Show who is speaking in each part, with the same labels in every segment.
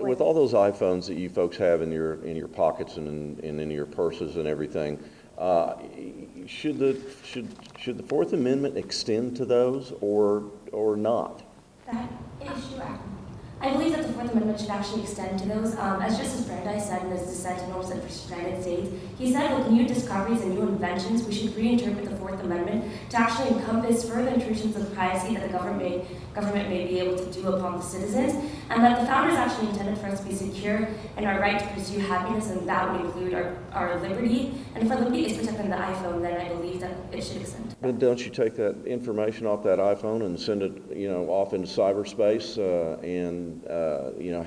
Speaker 1: with all those iPhones that you folks have in your pockets and in your purses and everything, should the Fourth Amendment extend to those or not?
Speaker 2: That issue, I believe that the Fourth Amendment should actually extend to those. As Justice Brandeis said in his dissent in Northern v. United States, he said with new discoveries and new inventions, we should reinterpret the Fourth Amendment to actually encompass further intrusions of privacy that the government may be able to do upon the citizens, and that the founders actually intended for us to be secure in our right to pursue happiness, and that would include our liberty. And for liberty is protected in the iPhone, then I believe that it should extend.
Speaker 1: But don't you take that information off that iPhone and send it, off into cyberspace?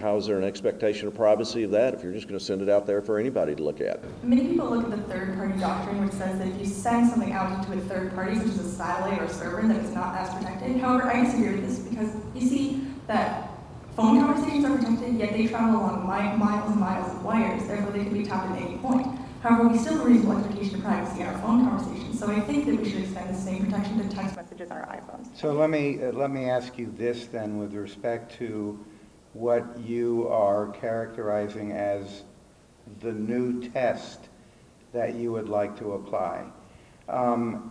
Speaker 1: How is there an expectation of privacy of that if you're just going to send it out there for anybody to look at?
Speaker 3: Many people look at the third-party doctrine, which says that if you send something out into a third party, such as a satellite or a server, that is not as protected. However, I disagree with this because you see that phone conversations are protected, yet they travel along miles and miles of wires, therefore they can be tapped at any point. However, we still have a reasonable expectation of privacy in our phone conversations, so I think that we should extend the same protection to text messages on our iPhones.
Speaker 4: So let me ask you this then, with respect to what you are characterizing as the new test that you would like to apply.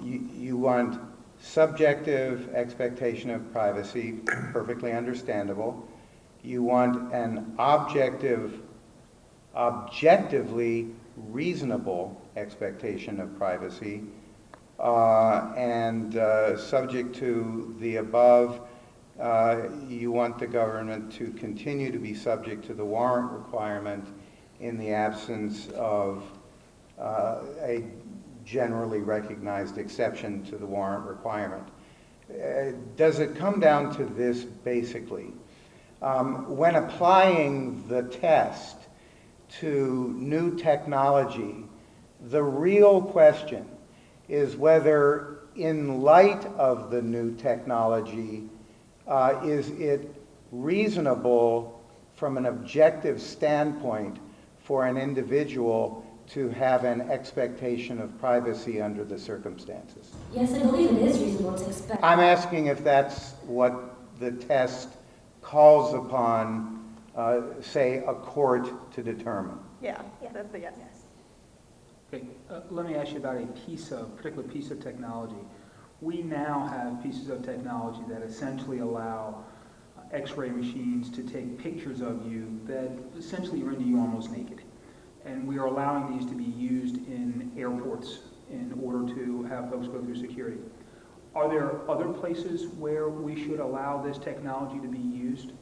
Speaker 4: You want subjective expectation of privacy, perfectly understandable. You want an objectively reasonable expectation of privacy, and subject to the above, you want the government to continue to be subject to the warrant requirement in the absence of a generally recognized exception to the warrant requirement. Does it come down to this basically? When applying the test to new technology, the real question is whether, in light of the new technology, is it reasonable from an objective standpoint for an individual to have an expectation of privacy under the circumstances?
Speaker 2: Yes, I believe it is reasonable to expect.
Speaker 4: I'm asking if that's what the test calls upon, say, a court to determine.
Speaker 3: Yeah, that's a yes.
Speaker 5: Okay, let me ask you about a particular piece of technology. We now have pieces of technology that essentially allow X-ray machines to take pictures of you that essentially render you almost naked. And we are allowing these to be used in airports in order to have folks go through security. Are there other places where we should allow this technology to be used?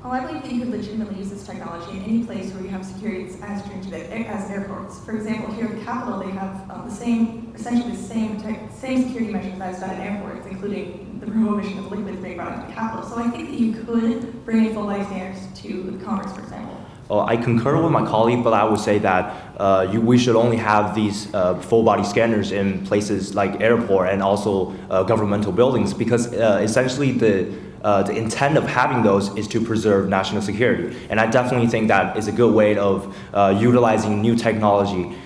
Speaker 3: Well, I believe that you could legitimately use this technology in any place where you have security as stringent as airports. For example, here at the Capitol, they have essentially the same security measures as done in airports, including the prohibition of liquids being brought into the Capitol. So I think that you could bring in full body standards to Congress, for example.
Speaker 6: I concur with my colleague, but I would say that we should only have these full body scanners in places like airport and also governmental buildings, because essentially the intent of having those is to preserve national security. And I definitely think that is a good way of utilizing new technology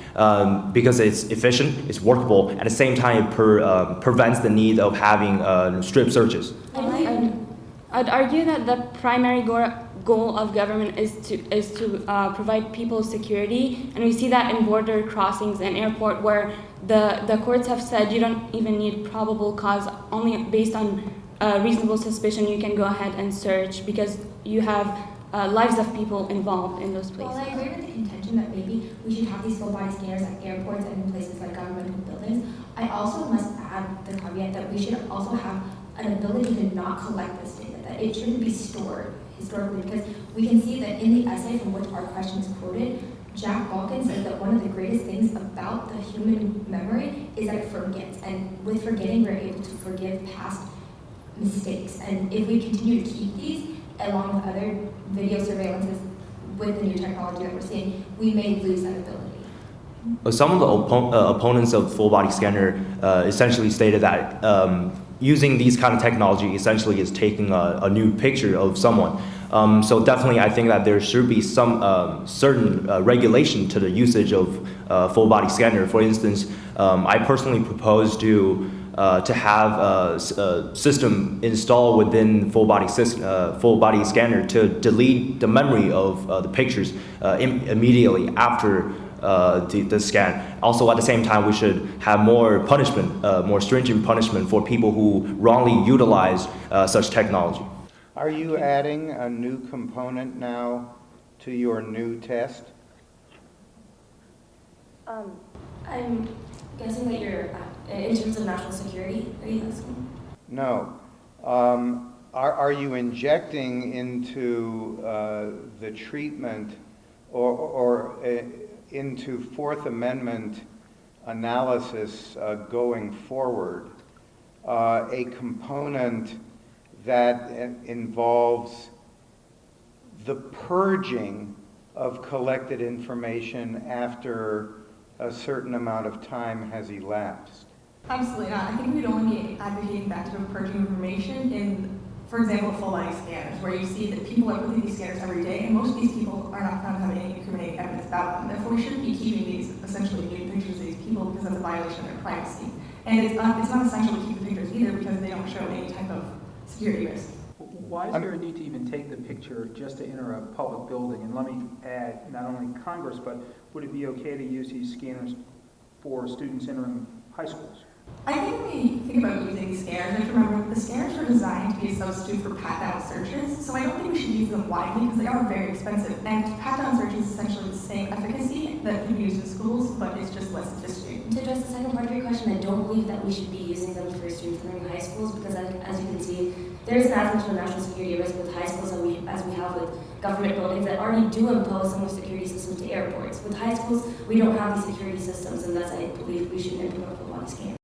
Speaker 6: because it's efficient, it's workable, at the same time it prevents the need of having strip searches.
Speaker 7: I'd argue that the primary goal of government is to provide people security, and we see that in border crossings and airport, where the courts have said you don't even need probable cause. Only based on reasonable suspicion you can go ahead and search, because you have lives of people involved in those places.
Speaker 2: Well, I agree with the contention that maybe we should have these full body scanners at airports and in places like governmental buildings. I also must add the caveat that we should also have an ability to not collect this data, that it shouldn't be stored historically, because we can see that in the essay from which our question is quoted, Jack Balkin says that one of the greatest things about the human memory is that it forgets, and with forgetting we're able to forgive past mistakes. And if we continue to keep these, along with other video surveillances with the new technology that we're seeing, we may lose that ability.
Speaker 6: Some of the opponents of full body scanner essentially stated that using these kind of technology essentially is taking a new picture of someone. So definitely I think that there should be some certain regulation to the usage of full body scanner. For instance, I personally propose to to have a system installed within full body scanner to delete the memory of the pictures immediately after the scan. Also, at the same time, we should have more punishment, more stringent punishment for people who wrongly utilize such technology.
Speaker 4: Are you adding a new component now to your new test?
Speaker 2: I'm guessing that you're, in terms of national security, are you asking?
Speaker 4: No. Are you injecting into the treatment or into Fourth Amendment analysis going forward a component that involves the purging of collected information after a certain amount of time has elapsed?
Speaker 3: Absolutely not. I think we'd only be advocating that type of purging information in, for example, full body scanners, where you see that people are putting these scanners every day, and most of these people are not found to have any incriminating evidence about them. Therefore, we shouldn't be keeping these essentially nude pictures of these people because that's a violation of their privacy. And it's not essential to keep the pictures either because they don't show any type of security risk.
Speaker 5: Why is there a need to even take the picture just to enter a public building? And let me add, not only Congress, but would it be okay to use these scanners for students entering high schools?
Speaker 3: I think when we think about using these scanners, we have to remember the scanners were designed to be a substitute for pat-down searches, so I don't think we should use them widely because they are very expensive. And pat-down search is essentially the same efficacy that can be used in schools, but it's just less sophisticated.
Speaker 2: To address the second part of your question, I don't believe that we should be using them for students entering high schools because, as you can see, there's an aspect of national security risk with high schools as we have with government buildings that already do impose similar security systems to airports. With high schools, we don't have these security systems, and thus I believe we should implement full body scanners.